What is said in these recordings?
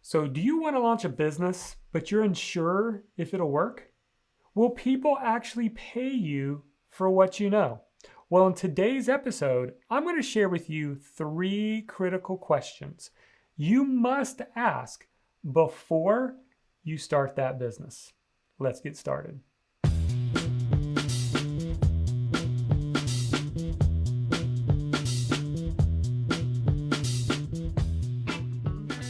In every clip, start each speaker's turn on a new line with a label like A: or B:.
A: So, do you want to launch a business, but you're unsure if it'll work? Will people actually pay you for what you know? Well, in today's episode, I'm going to share with you three critical questions you must ask before you start that business. Let's get started.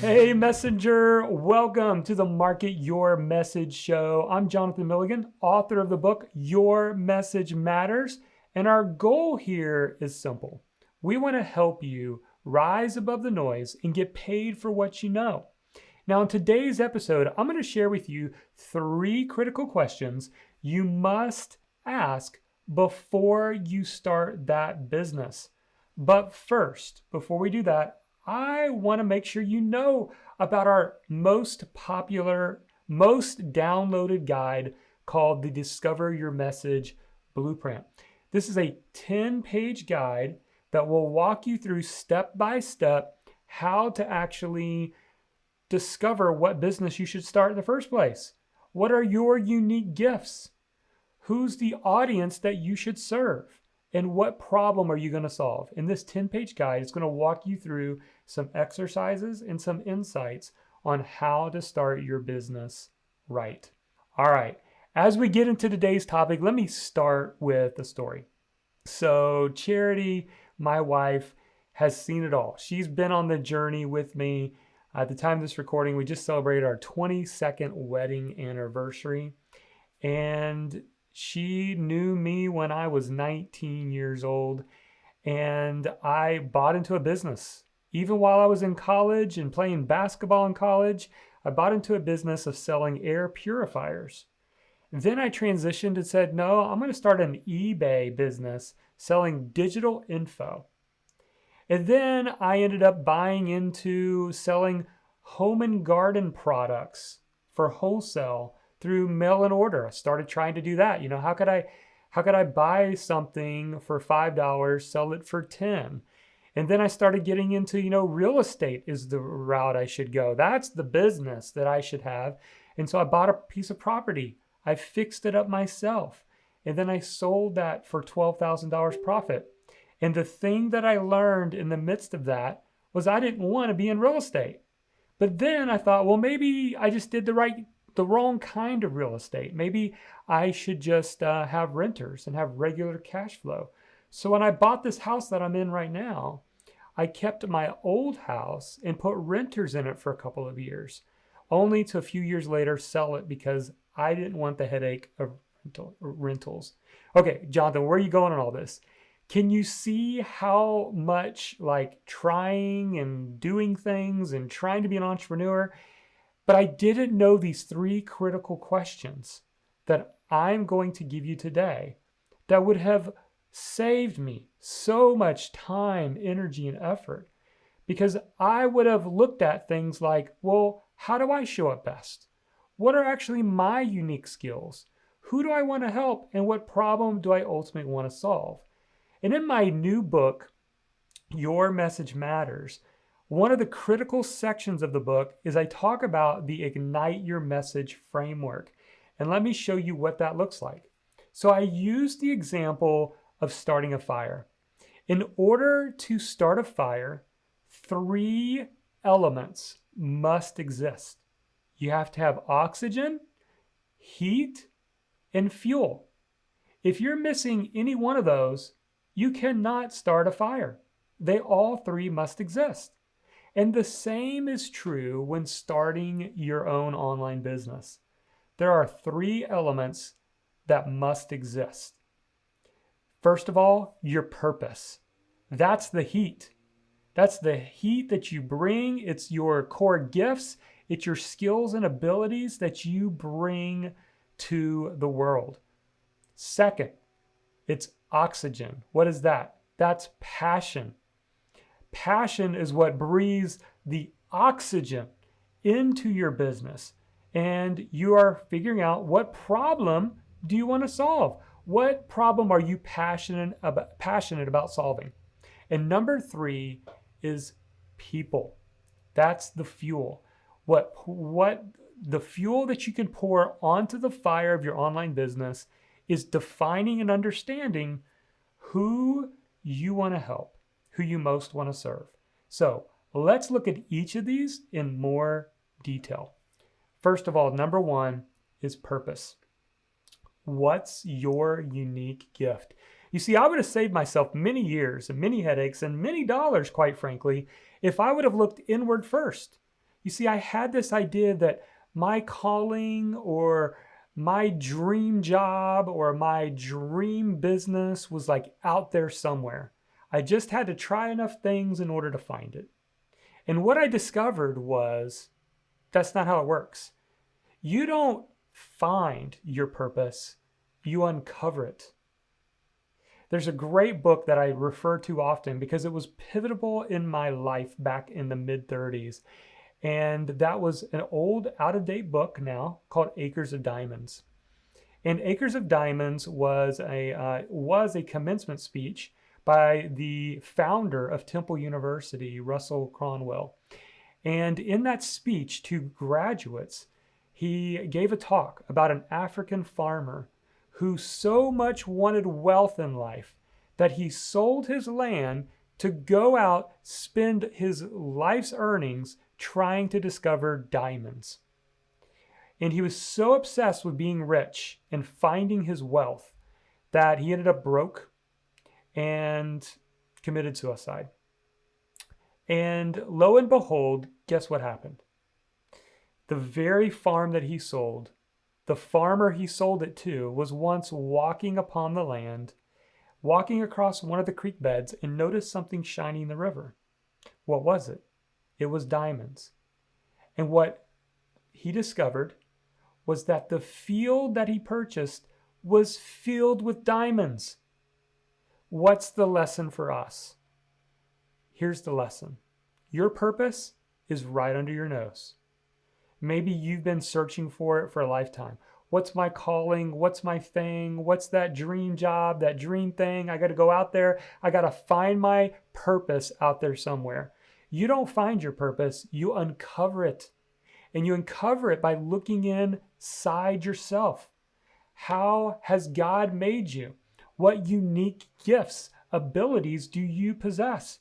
A: Hey, Messenger, welcome to the Market Your Message show. I'm Jonathan Milligan, author of the book, Your Message Matters. And our goal here is simple. We want to help you rise above the noise and get paid for what you know. Now, in today's episode, I'm going to share with you three critical questions you must ask before you start that business. But first, before we do that, I want to make sure you know about our most popular, most downloaded guide called the Discover Your Message Blueprint. This is a 10-page guide that will walk you through step by step how to actually discover what business you should start in the first place. What are your unique gifts? Who's the audience that you should serve? And what problem are you going to solve? In this 10-page guide, it's going to walk you through some exercises and some insights on how to start your business right. All right, as we get into today's topic, let me start with a story. So Charity, my wife, has seen it all. She's been on the journey with me. At the time of this recording, we just celebrated our 22nd wedding anniversary. And she knew me when I was 19 years old, and I bought into a business. Even while I was in college and playing basketball in college, I bought into a business of selling air purifiers. Then I transitioned and said, no, I'm going to start an eBay business selling digital info. And then I ended up buying into selling home and garden products for wholesale through mail and order. I started trying to do that. How could I buy something for $5, sell it for 10? And then I started getting into, real estate is the route I should go. That's the business that I should have. And so I bought a piece of property. I fixed it up myself. And then I sold that for $12,000 profit. And the thing that I learned in the midst of that was I didn't want to be in real estate. But then I thought, well, maybe I just did the wrong kind of real estate. Maybe I should just have renters and have regular cash flow. So when I bought this house that I'm in right now, I kept my old house and put renters in it for a couple of years, only to a few years later sell it because I didn't want the headache of rentals. Okay, Jonathan, where are you going on all this? Can you see how much trying and doing things and trying to be an entrepreneur? But I didn't know these three critical questions that I'm going to give you today that would have saved me so much time, energy, and effort, because I would have looked at things like, well, how do I show up best? What are actually my unique skills? Who do I want to help? And what problem do I ultimately want to solve? And in my new book, Your Message Matters, one of the critical sections of the book is I talk about the Ignite Your Message framework. And let me show you what that looks like. So I use the example of starting a fire. In order to start a fire, three elements must exist. You have to have oxygen, heat, and fuel. If you're missing any one of those, you cannot start a fire. They all three must exist. And the same is true when starting your own online business. There are three elements that must exist. First of all, your purpose. That's the heat. That's the heat that you bring. It's your core gifts. It's your skills and abilities that you bring to the world. Second, it's oxygen. What is that? That's passion. Passion is what breathes the oxygen into your business. And you are figuring out, what problem do you want to solve? What problem are you passionate about solving? And number three is people. That's the fuel. What the fuel that you can pour onto the fire of your online business is defining and understanding who you want to help, who you most want to serve. So let's look at each of these in more detail. First of all, number one is purpose. What's your unique gift? You see, I would have saved myself many years and many headaches and many dollars, quite frankly, if I would have looked inward first. You see, I had this idea that my calling or my dream job or my dream business was like out there somewhere. I just had to try enough things in order to find it. And what I discovered was that's not how it works. You don't find your purpose, you uncover it. There's a great book that I refer to often because it was pivotal in my life back in the mid-30s. And that was an old, out-of-date book now called Acres of Diamonds. And Acres of Diamonds was a commencement speech by the founder of Temple University, Russell Cornwell. And in that speech to graduates, he gave a talk about an African farmer who so much wanted wealth in life that he sold his land to go out, spend his life's earnings trying to discover diamonds. And he was so obsessed with being rich and finding his wealth that he ended up broke and committed suicide. And lo and behold, guess what happened? The very farm that he sold, the farmer he sold it to, was once walking upon the land, walking across one of the creek beds, and noticed something shining in the river. What was it? It was diamonds. And what he discovered was that the field that he purchased was filled with diamonds. What's the lesson for us? Here's the lesson. Your purpose is right under your nose. Maybe you've been searching for it for a lifetime. What's my calling? What's my thing? What's that dream job, that dream thing? I got to go out there. I got to find my purpose out there somewhere. You don't find your purpose, you uncover it. And you uncover it by looking inside yourself. How has God made you? What unique gifts, abilities do you possess?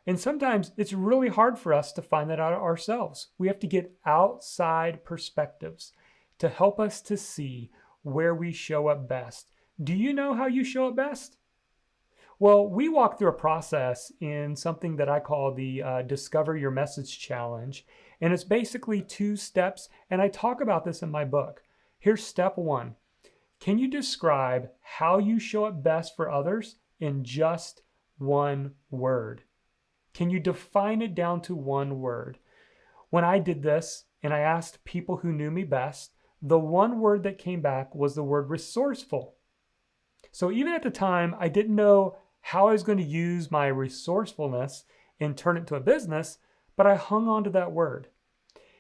A: And sometimes it's really hard for us to find that out ourselves. We have to get outside perspectives to help us to see where we show up best. Do you know how you show up best? Well, we walk through a process in something that I call the Discover Your Message Challenge. And it's basically 2 steps. And I talk about this in my book. Here's step 1. Can you describe how you show up best for others in just one word? Can you define it down to one word? When I did this and I asked people who knew me best, the one word that came back was the word resourceful. So even at the time, I didn't know how I was going to use my resourcefulness and turn it into a business, but I hung on to that word.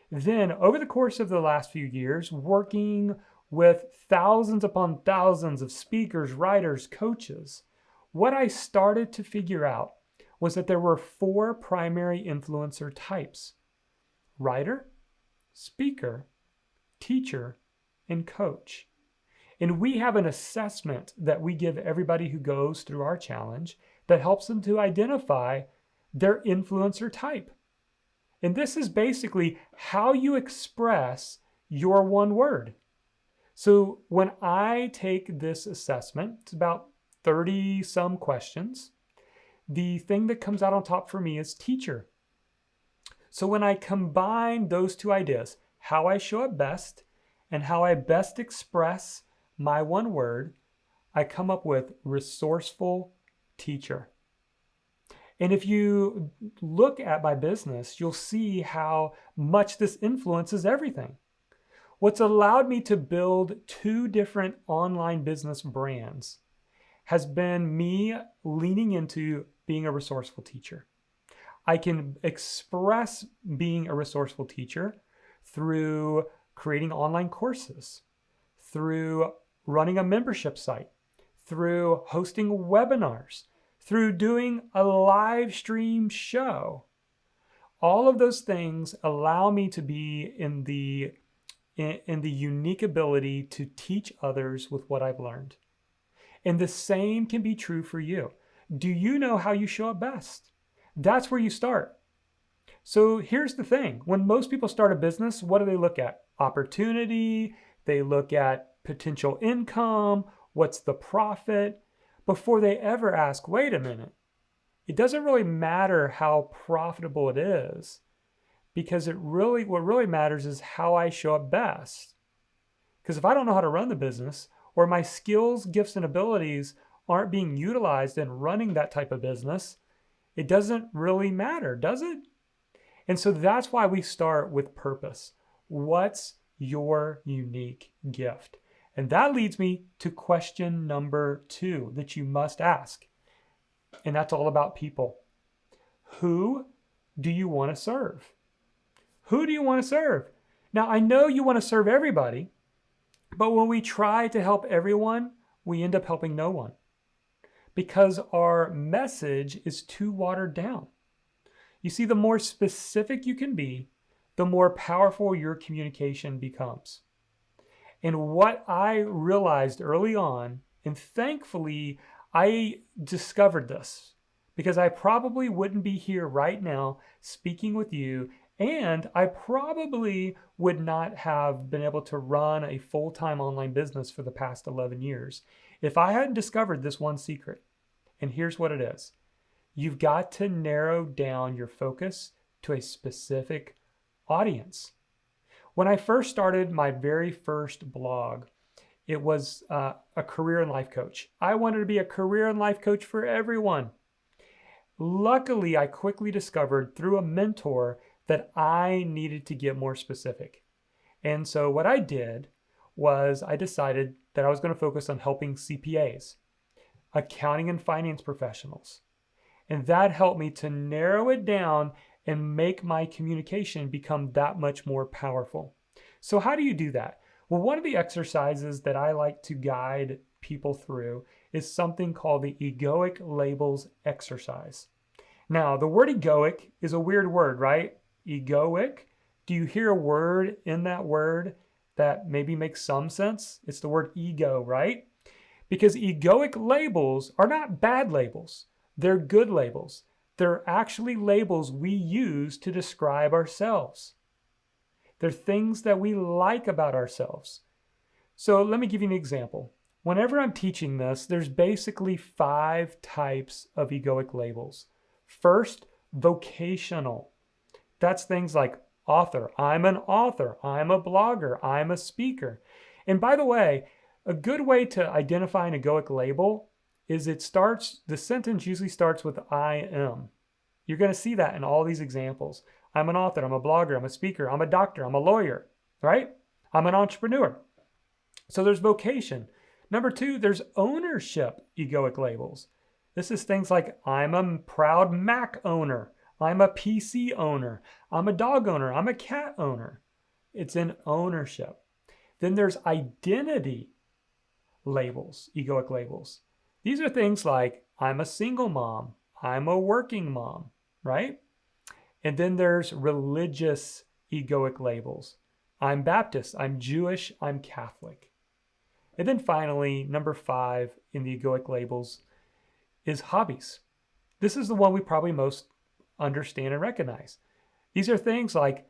A: Then over the course of the last few years, working with thousands upon thousands of speakers, writers, coaches, what I started to figure out was that there were 4 primary influencer types: writer, speaker, teacher, and coach. And we have an assessment that we give everybody who goes through our challenge that helps them to identify their influencer type. And this is basically how you express your one word. So when I take this assessment, it's about 30 some questions. The thing that comes out on top for me is teacher. So when I combine those 2 ideas, how I show up best and how I best express my one word, I come up with resourceful teacher. And if you look at my business, you'll see how much this influences everything. What's allowed me to build 2 different online business brands has been me leaning into being a resourceful teacher. I can express being a resourceful teacher through creating online courses, through running a membership site, through hosting webinars, through doing a live stream show. All of those things allow me to be in the unique ability to teach others with what I've learned. And the same can be true for you. Do you know how you show up best? That's where you start. So here's the thing. When most people start a business, what do they look at? Opportunity. They look at potential income. What's the profit? Before they ever ask, wait a minute. It doesn't really matter how profitable it is, because what really matters is how I show up best. Because if I don't know how to run the business, or my skills, gifts, and abilities aren't being utilized in running that type of business, it doesn't really matter, does it? And so that's why we start with purpose. What's your unique gift? And that leads me to question number 2 that you must ask. And that's all about people. Who do you want to serve? Who do you want to serve? Now, I know you want to serve everybody, but when we try to help everyone, we end up helping no one because our message is too watered down. You see, the more specific you can be, the more powerful your communication becomes. And what I realized early on, and thankfully I discovered this, because I probably wouldn't be here right now speaking with you, and I probably would not have been able to run a full-time online business for the past 11 years if I hadn't discovered this one secret. And here's what it is. You've got to narrow down your focus to a specific audience. When I first started my very first blog, it was a career and life coach. I wanted to be a career and life coach for everyone. Luckily, I quickly discovered through a mentor that I needed to get more specific. And so what I did was I decided that I was going to focus on helping CPAs, accounting and finance professionals. And that helped me to narrow it down and make my communication become that much more powerful. So how do you do that? Well, one of the exercises that I like to guide people through is something called the egoic labels exercise. Now, the word egoic is a weird word, right? Egoic. Do you hear a word in that word that maybe makes some sense? It's the word ego, right? Because egoic labels are not bad labels. They're good labels. They're actually labels we use to describe ourselves. They're things that we like about ourselves. So let me give you an example. Whenever I'm teaching this, there's basically 5 types of egoic labels. First, vocational. That's things like author. I'm an author. I'm a blogger. I'm a speaker. And by the way, a good way to identify an egoic label is the sentence usually starts with I am. You're going to see that in all these examples. I'm an author. I'm a blogger. I'm a speaker. I'm a doctor. I'm a lawyer, right? I'm an entrepreneur. So there's vocation. Number 2, there's ownership egoic labels. This is things like I'm a proud Mac owner. I'm a PC owner. I'm a dog owner. I'm a cat owner. It's in ownership. Then there's identity labels, egoic labels. These are things like I'm a single mom. I'm a working mom, right? And then there's religious egoic labels. I'm Baptist. I'm Jewish. I'm Catholic. And then finally, number 5 in the egoic labels is hobbies. This is the one we probably most understand and recognize. These are things like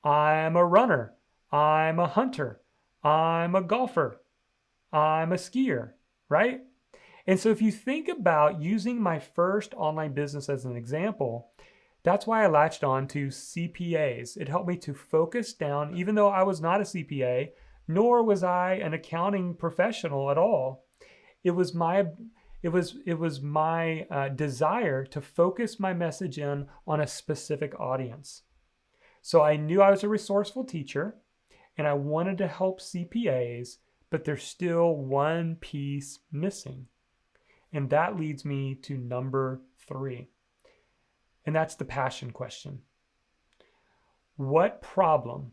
A: I'm a runner, I'm a hunter, I'm a golfer, I'm a skier, right? And so if you think about using my first online business as an example, that's why I latched on to CPAs. It helped me to focus down, even though I was not a CPA, nor was I an accounting professional at all. It was my desire to focus my message in on a specific audience. So I knew I was a resourceful teacher and I wanted to help CPAs, but there's still one piece missing. And that leads me to number 3. And that's the passion question. What problem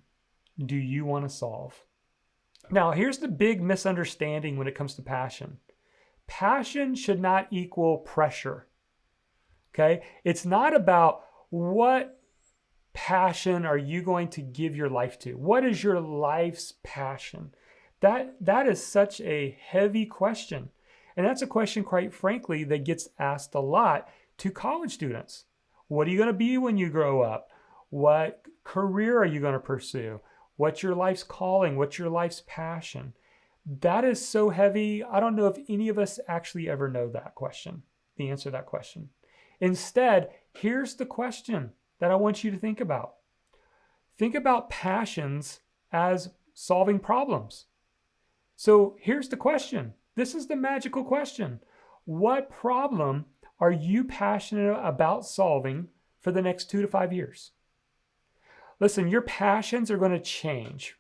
A: do you want to solve? Now, here's the big misunderstanding when it comes to passion. Passion should not equal pressure. Okay? It's not about what passion are you going to give your life to? What is your life's passion? That is such a heavy question. And that's a question, quite frankly, that gets asked a lot to college students. What are you going to be when you grow up? What career are you going to pursue? What's your life's calling? What's your life's passion? That is so heavy. I don't know if any of us actually ever know that question, the answer to that question. Instead, here's the question that I want you to think about. Think about passions as solving problems. So here's the question. This is the magical question. What problem are you passionate about solving for the next 2 to 5 years? Listen, your passions are going to change.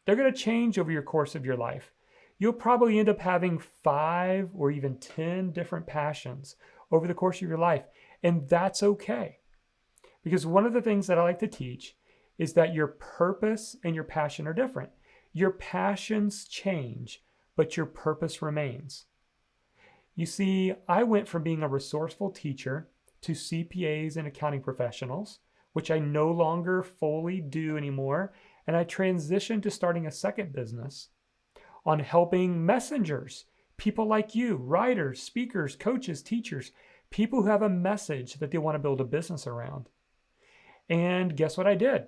A: They're going to change over your course of your life. You'll probably end up having 5 or even 10 different passions over the course of your life. And that's okay. Because one of the things that I like to teach is that your purpose and your passion are different. Your passions change, but your purpose remains. You see, I went from being a resourceful teacher to CPAs and accounting professionals, which I no longer fully do anymore. And I transitioned to starting a second business on helping messengers, people like you, writers, speakers, coaches, teachers, people who have a message that they want to build a business around. And guess what I did?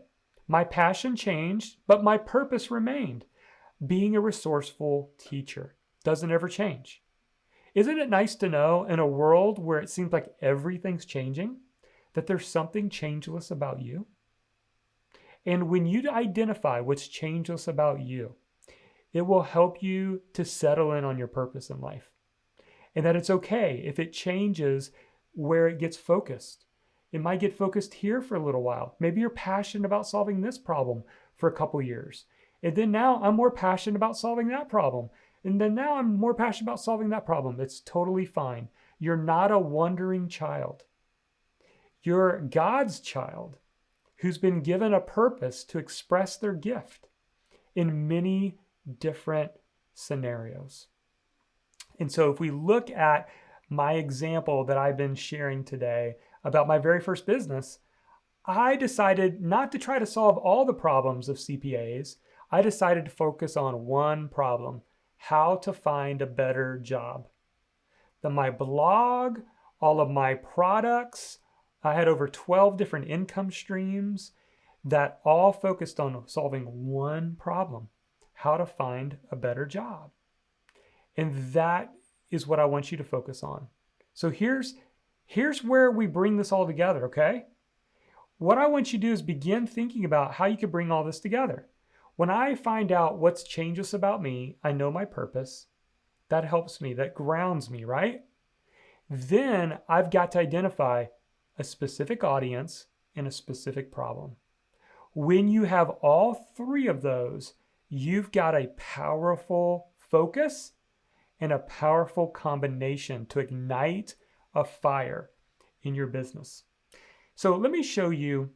A: My passion changed, but my purpose remained. Being a resourceful teacher doesn't ever change. Isn't it nice to know in a world where it seems like everything's changing, that there's something changeless about you? And when you identify what's changeless about you, it will help you to settle in on your purpose in life. And that it's okay if it changes where it gets focused. It might get focused here for a little while. Maybe you're passionate about solving this problem for a couple years. And then now I'm more passionate about solving that problem. And then now I'm more passionate about solving that problem. It's totally fine. You're not a wandering child. You're God's child who's been given a purpose to express their gift in many different scenarios. And so if we look at my example that I've been sharing today about my very first business, I decided not to try to solve all the problems of CPAs. I decided to focus on one problem: how to find a better job. My blog, all of my products, I had over 12 different income streams that all focused on solving one problem: how to find a better job. And that is what I want you to focus on. So here's where we bring this all together, okay? What I want you to do is begin thinking about how you can bring all this together. When I find out what's changeless about me, I know my purpose. That helps me, that grounds me, right? Then I've got to identify a specific audience and a specific problem. When you have all 3 of those, you've got a powerful focus and a powerful combination to ignite a fire in your business. So let me show you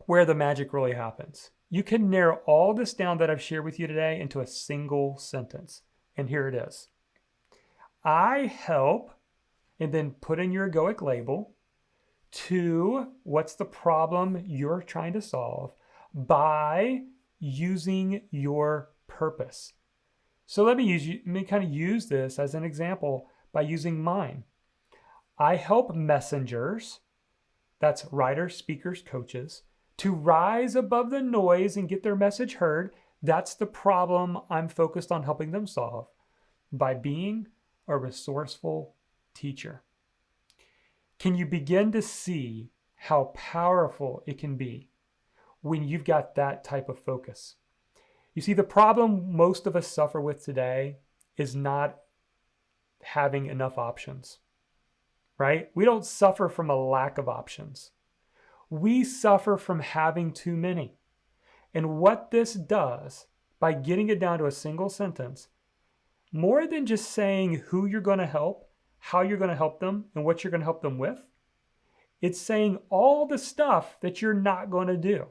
A: where the magic really happens. You can narrow all this down that I've shared with you today into a single sentence. And here it is. I help, and then put in your egoic label, to what's the problem you're trying to solve by using your purpose. So let me kind of use this as an example by using mine. I help messengers, that's writers, speakers, coaches, to rise above the noise and get their message heard. That's the problem I'm focused on helping them solve by being a resourceful teacher. Can you begin to see how powerful it can be when you've got that type of focus? You see, the problem most of us suffer with today is not having enough options, right? We don't suffer from a lack of options. We suffer from having too many. And what this does, by getting it down to a single sentence, more than just saying who you're going to help, how you're going to help them, and what you're going to help them with, it's saying all the stuff that you're not going to do,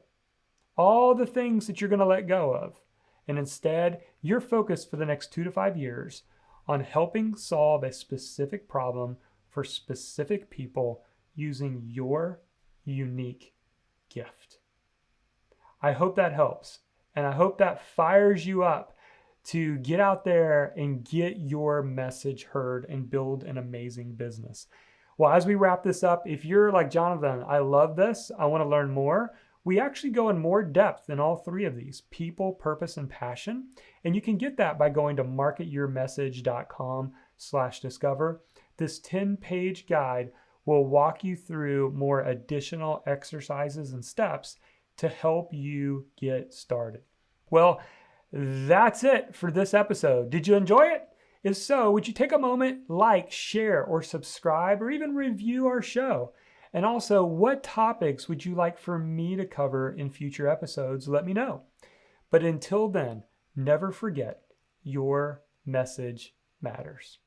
A: all the things that you're going to let go of. And instead, you're focused for the next 2 to 5 years on helping solve a specific problem for specific people using your unique gift. I hope that helps. And I hope that fires you up to get out there and get your message heard and build an amazing business. Well, as we wrap this up, if you're like Jonathan, I love this, I want to learn more, we actually go in more depth in all three of these: people, purpose, and passion. And you can get that by going to marketyourmessage.com/discover. This 10-page guide will walk you through more additional exercises and steps to help you get started. Well, that's it for this episode. Did you enjoy it? If so, would you take a moment, like, share, or subscribe, or even review our show? And also, what topics would you like for me to cover in future episodes? Let me know. But until then, never forget, your message matters.